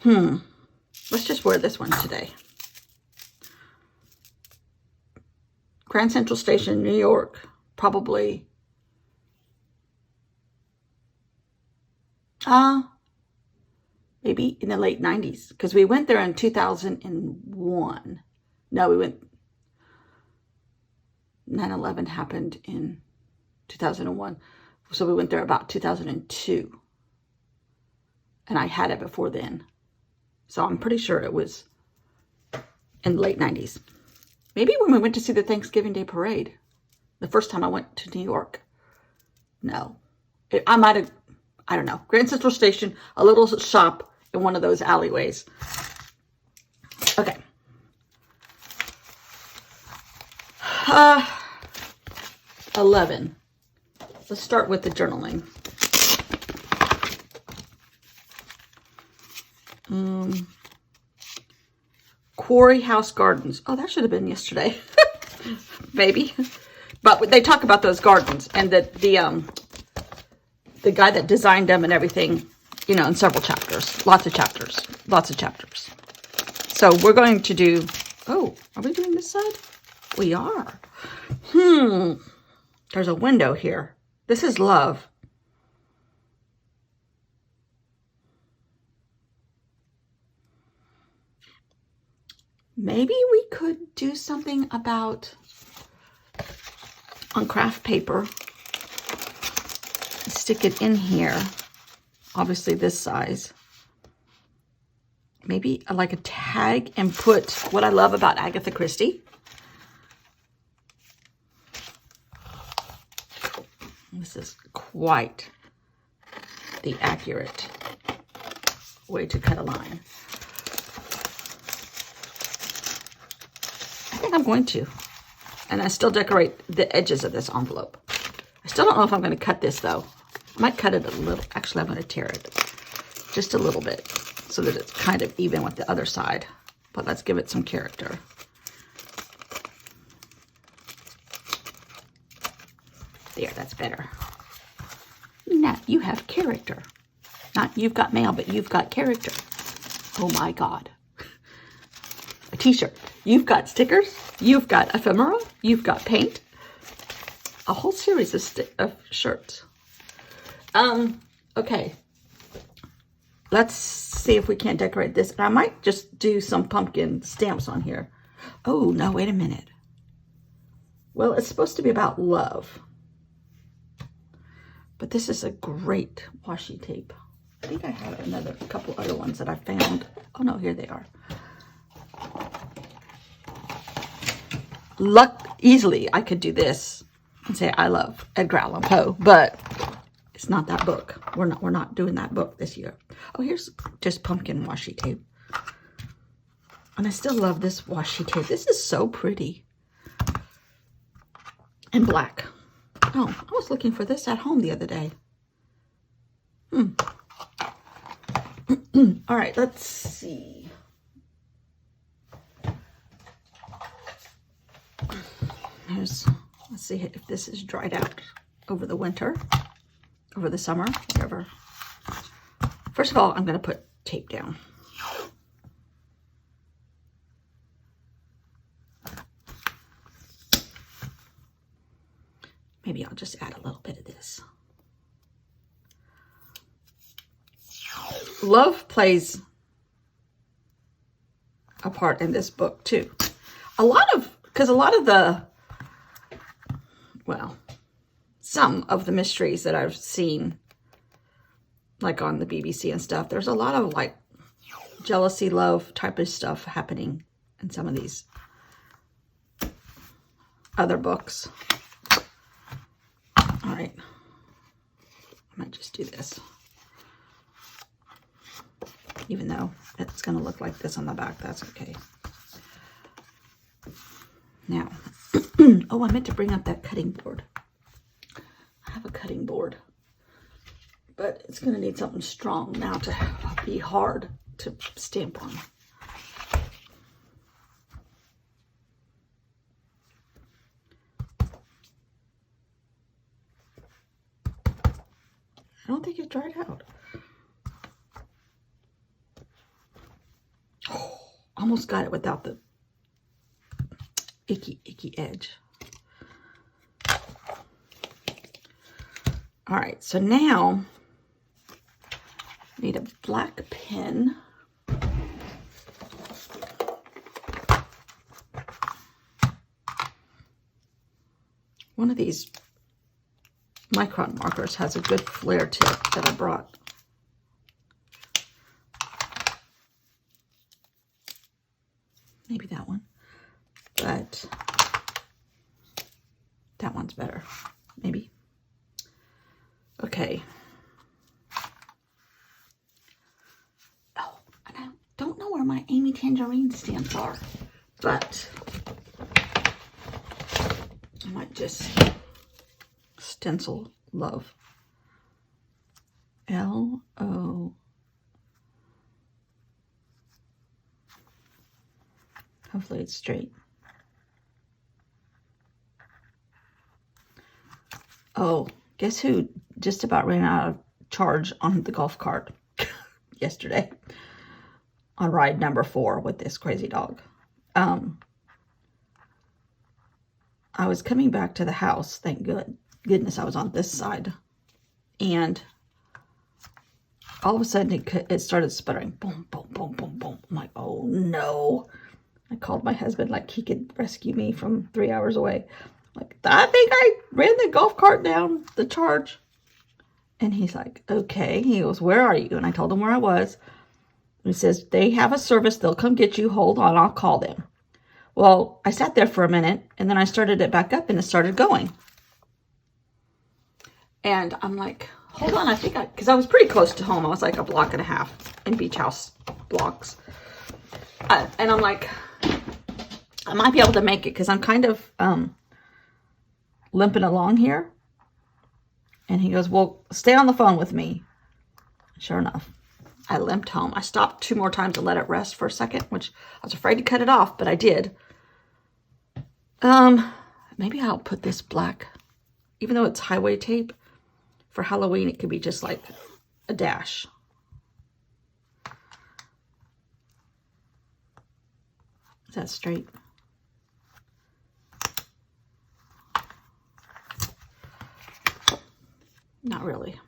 Let's just wear this one today. Grand Central Station, New York, probably. Maybe in the late 90s, because we went there in 2001. No, we went, 9/11 happened in 2001. So we went there about 2002. And I had it before then. So I'm pretty sure it was in the late 90s. Maybe when we went to see the Thanksgiving Day Parade, the first time I went to New York. No. I might have, I don't know. Grand Central Station, a little shop in one of those alleyways. Okay. 11. Let's start with the journaling. Quarry House Gardens. Oh, that should have been yesterday. Maybe. But they talk about those gardens and the guy that designed them and everything, you know, in several chapters. Lots of chapters. Lots of chapters. So we're going to do... Oh, are we doing this side? We are. There's a window here. This is love. Maybe we could do something about, on craft paper, stick it in here. Obviously this size. Maybe like a tag and put what I love about Agatha Christie. This is quite the accurate way to cut a line. I think I'm going to. And I still decorate the edges of this envelope. I still don't know if I'm going to cut this though. I might cut it a little. Actually, I'm going to tear it just a little bit so that it's kind of even with the other side. But let's give it some character. There, that's better. Now you have character. Not you've got mail, but you've got character. Oh my God. A t-shirt. You've got stickers. You've got ephemera. You've got paint. A whole series of shirts. Okay. Let's see if we can't decorate this. And I might just do some pumpkin stamps on here. Oh, no, wait a minute. Well, it's supposed to be about love. But this is a great washi tape. I think I have a couple other ones that I found. Oh, no, here they are. Easily, I could do this and say, I love Edgar Allan Poe, but it's not that book. We're not doing that book this year. Oh, here's just pumpkin washi tape. And I still love this washi tape. This is so pretty. And black. Oh, I was looking for this at home the other day. All right, let's see. Let's see if this is dried out over the winter, over the summer, whatever. First of all, I'm going to put tape down. Maybe I'll just add a little bit of this. Love plays a part in this book too. Because a lot of the, well, some of the mysteries that I've seen, like on the BBC and stuff, there's a lot of like jealousy, love type of stuff happening in some of these other books. All right, I might just do this. Even though it's going to look like this on the back, that's okay. Now, oh, I meant to bring up that cutting board. I have a cutting board, but it's going to need something strong now to be hard to stamp on. I don't think it dried out. almost got it without the icky edge. All right, so now I need a black pen. One of these Micron markers has a good flare tip that I brought. Maybe that one, but that one's better, maybe. Okay. Oh, and I don't know where my Amy Tangerine stamps are, but I might just stencil love. L-O. Hopefully it's straight. Oh, guess who just about ran out of charge on the golf cart yesterday on ride number 4 with this crazy dog. I was coming back to the house, thank goodness I was on this side, and all of a sudden it started sputtering. Boom, boom, boom, boom, boom. I'm like, oh no. I called my husband like he could rescue me from 3 hours away. Like, I think I ran the golf cart down the charge. And he's like, okay. He goes, where are you? And I told him where I was. And he says, they have a service. They'll come get you. Hold on, I'll call them. Well, I sat there for a minute, and then I started it back up, and it started going. And I'm like, hold on, I think because I was pretty close to home. I was like a block and a half in Beach House blocks. And I'm like, I might be able to make it because I'm kind of limping along here. And he goes, well, stay on the phone with me. Sure enough, I limped home. I stopped 2 more times to let it rest for a second, which I was afraid to cut it off, but I did. Maybe I'll put this black, even though it's highway tape, for Halloween, it could be just like a dash. Is that straight? Not really.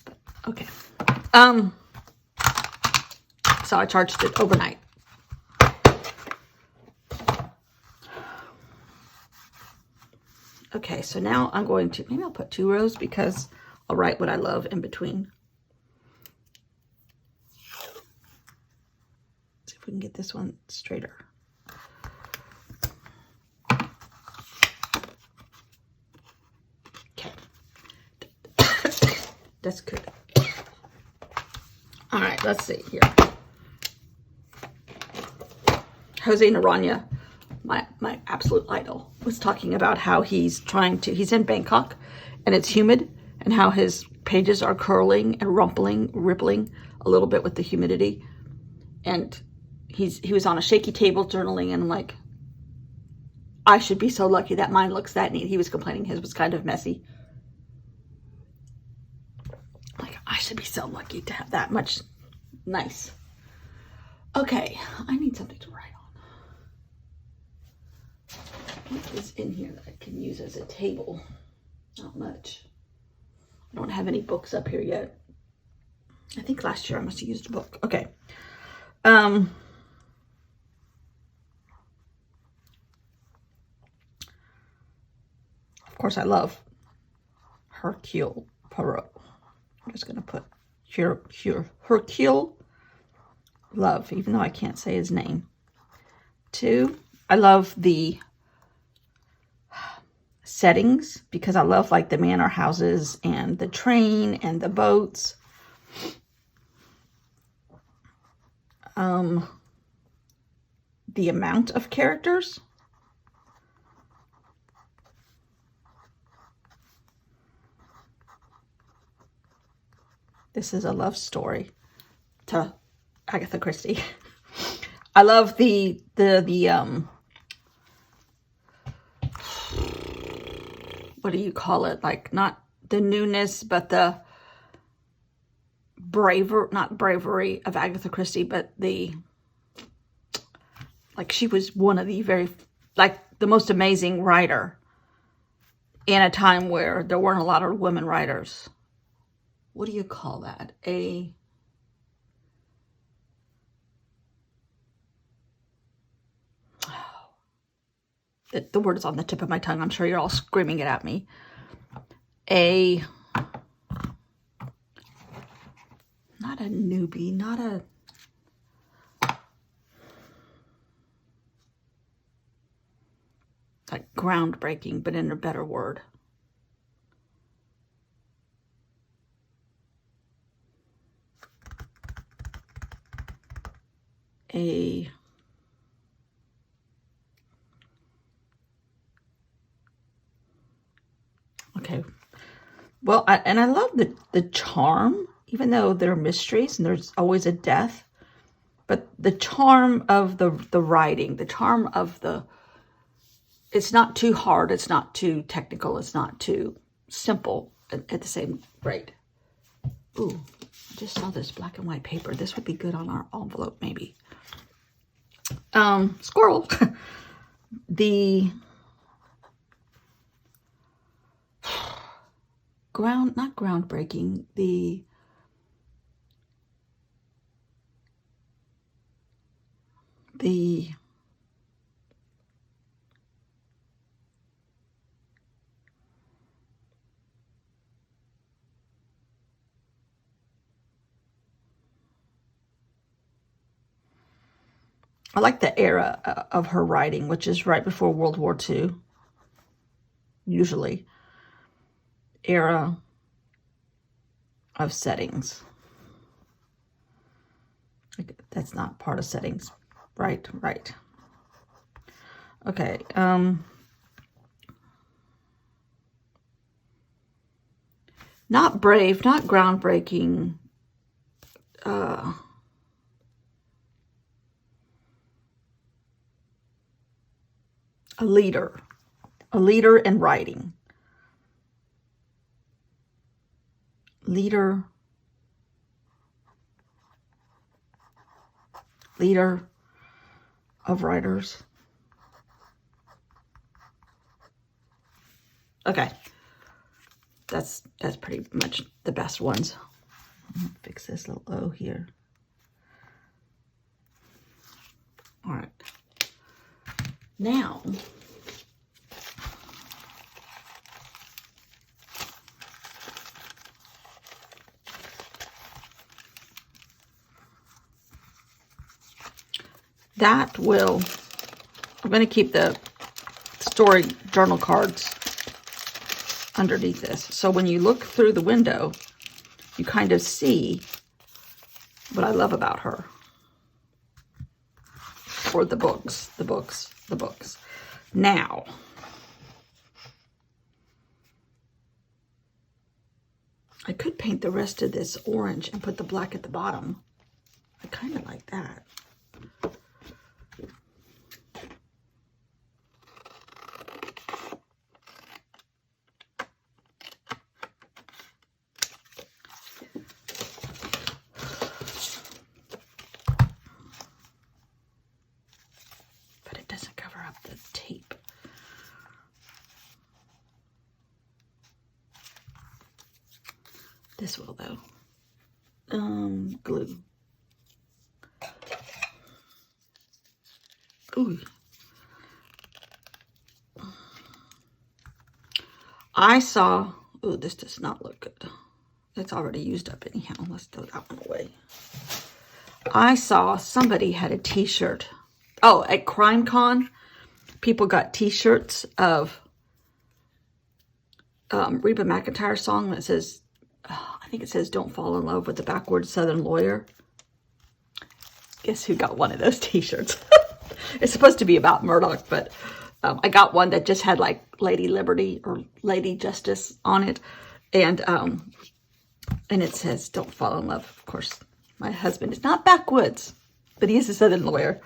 But, okay. So I charged it overnight. Okay, so now I'm going to, maybe I'll put 2 rows because I'll write what I love in between. See if we can get this one straighter. Okay. That's good. All right, let's see here. Jose Naranja, my absolute idol, was talking about how he's in Bangkok and it's humid, and how his pages are curling and rippling a little bit with the humidity. And he was on a shaky table journaling, and I'm like, I should be so lucky that mine looks that neat. He was complaining his was kind of messy. Like, I should be so lucky to have that much nice. Okay, I need something to write on. What is in here that I can use as a table? Not much. I don't have any books up here yet. I think last year I must have used a book. Okay. Of course, I love Hercule Poirot. I'm just going to put Hercule Love, even though I can't say his name. 2, I love the settings because I love like the manor houses and the train and the boats. The amount of characters. This is a love story to Agatha Christie. I love the what do you call it? Like, not the newness, but the not bravery of Agatha Christie, but like she was one of the the most amazing writer in a time where there weren't a lot of women writers. What do you call that? The word is on the tip of my tongue. I'm sure you're all screaming it at me. Not a newbie, not a... like groundbreaking, but in a better word. Okay. Well, I love the charm, even though they're mysteries and there's always a death. But the charm of the writing, the charm of it's not too hard, it's not too technical, it's not too simple at the same rate. Ooh, I just saw this black and white paper. This would be good on our envelope, maybe. Squirrel. Not groundbreaking, I like the era of her writing, which is right before World War II, usually. Era of settings. That's not part of settings. Right. Okay. Not brave, not groundbreaking. A leader in writing. Leader of writers. Okay. That's pretty much the best ones. Fix this little O here. All right. Now, I'm going to keep the story journal cards underneath this. So when you look through the window, you kind of see what I love about her. Or the books. Now, I could paint the rest of this orange and put the black at the bottom. I kind of like that. But it doesn't cover up the tape. This will, though. Glue. Ooh. I saw, ooh, this does not look good. It's already used up anyhow. Let's throw that one away. I saw somebody had a t-shirt. Oh, at CrimeCon, people got t-shirts of Reba McEntire's song that says, I think it says, "Don't fall in love with a backwoods Southern lawyer." Guess who got one of those t-shirts? It's supposed to be about Murdoch, but I got one that just had like Lady Liberty or Lady Justice on it. And it says, "Don't fall in love." Of course, my husband is not backwoods, but he is a Southern lawyer.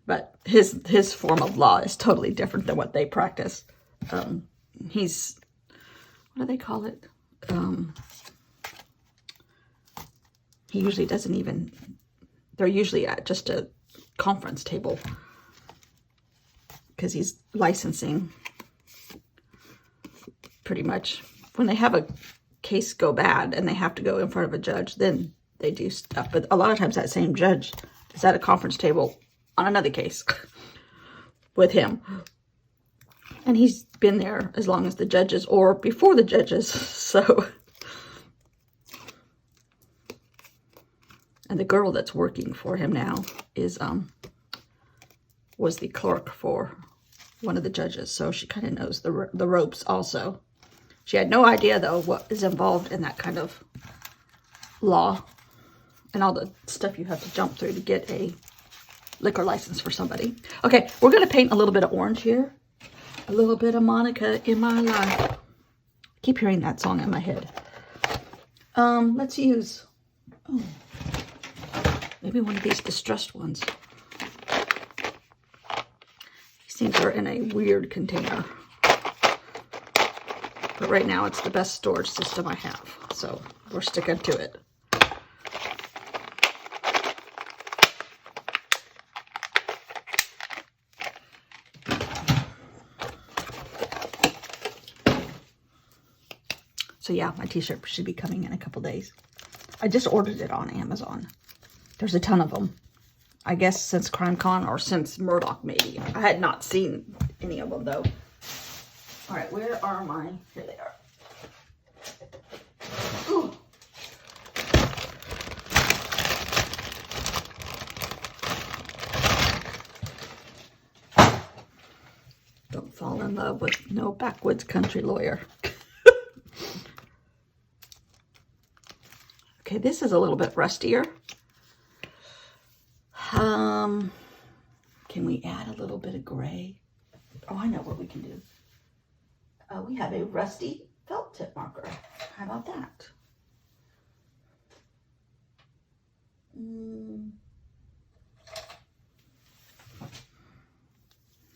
But his form of law is totally different than what they practice. He's, what do they call it? He usually doesn't even, they're usually at just a conference table because he's licensing pretty much. When they have a case go bad and they have to go in front of a judge, then they do stuff. But a lot of times that same judge is at a conference table on another case with him. And he's been there as long as the judges or before the judges. So, and the girl that's working for him now is, was the clerk for one of the judges. So she kind of knows the ropes also. She had no idea, though, what is involved in that kind of law and all the stuff you have to jump through to get a liquor license for somebody. Okay, we're going to paint a little bit of orange here. A little bit of Monica in my life. I keep hearing that song in my head. Let's use maybe one of these distressed ones. These things are in a weird container. But right now it's the best storage system I have. So we're sticking to it. So yeah, my t-shirt should be coming in a couple days. I just ordered it on Amazon. There's a ton of them. I guess since CrimeCon or since Murdoch maybe. I had not seen any of them though. All right, where are mine? Here they are. Ooh. Don't fall in love with no backwoods country lawyer. Okay, this is a little bit rustier. Can we add a little bit of gray? Oh, I know what we can do. We have a rusty felt tip marker. How about that?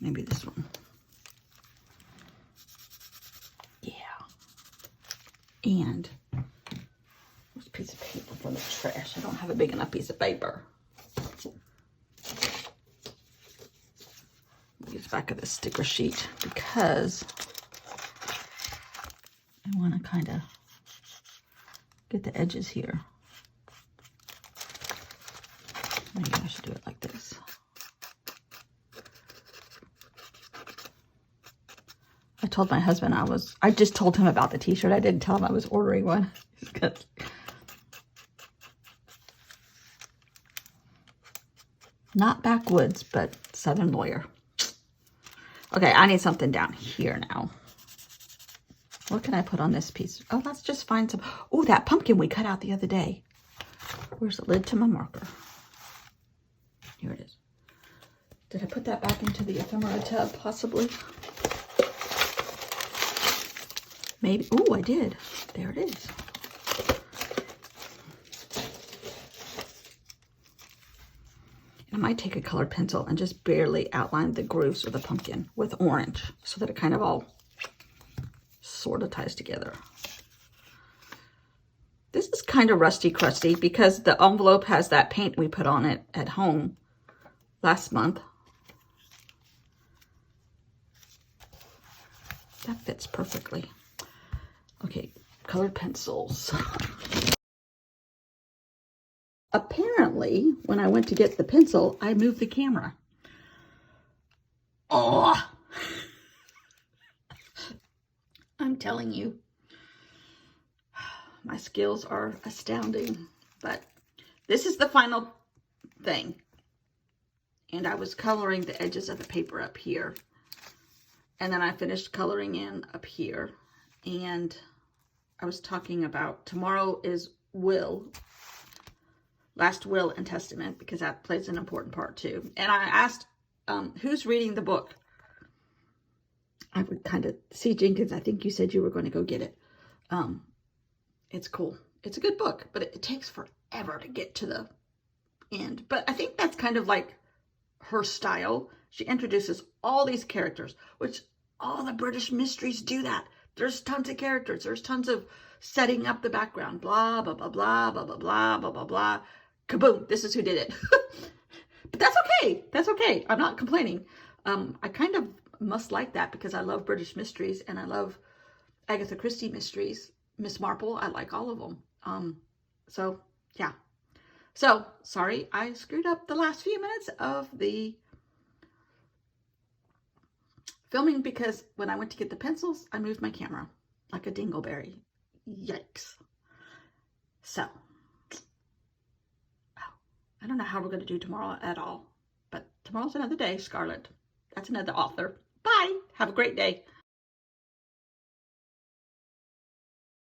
Maybe this one. Yeah. And there's a piece of paper from the trash. I don't have a big enough piece of paper. Use back of the sticker sheet because I want to kind of get the edges here. Maybe I should do it like this. I told my husband I just told him about the t-shirt. I didn't tell him I was ordering one. Not backwoods, but Southern lawyer. Okay, I need something down here now. What can I put on this piece? Oh, let's just find some. Oh, that pumpkin we cut out the other day. Where's the lid to my marker? Here it is. Did I put that back into the ephemera tub, possibly? Maybe. Oh, I did. There it is. I might take a colored pencil and just barely outline the grooves of the pumpkin with orange so that it kind of all sort of ties together. This is kind of rusty crusty because the envelope has that paint we put on it at home last month. That fits perfectly. Okay, colored pencils. Apparently, when I went to get the pencil, I moved the camera. Oh! I'm telling you, my skills are astounding. But this is the final thing. And I was coloring the edges of the paper up here. And then I finished coloring in up here. And I was talking about tomorrow is will. Last will and testament, because that plays an important part too. And I asked, who's reading the book? I would kind of see Jenkins. I think you said you were going to go get it. It's cool. It's a good book, but it takes forever to get to the end. But I think that's kind of like her style. She introduces all these characters, which all the British mysteries do that. There's tons of characters. There's tons of setting up the background, blah, blah, blah, blah, blah, blah, blah, blah, blah, blah. Kaboom, this is who did it. But that's okay. That's okay. I'm not complaining. I kind of must like that because I love British mysteries and I love Agatha Christie mysteries. Miss Marple, I like all of them. So, yeah. So, sorry, I screwed up the last few minutes of the filming because when I went to get the pencils, I moved my camera like a dingleberry. Yikes. So, I don't know how we're going to do tomorrow at all, but tomorrow's another day, Scarlett. That's another author. Bye. Have a great day.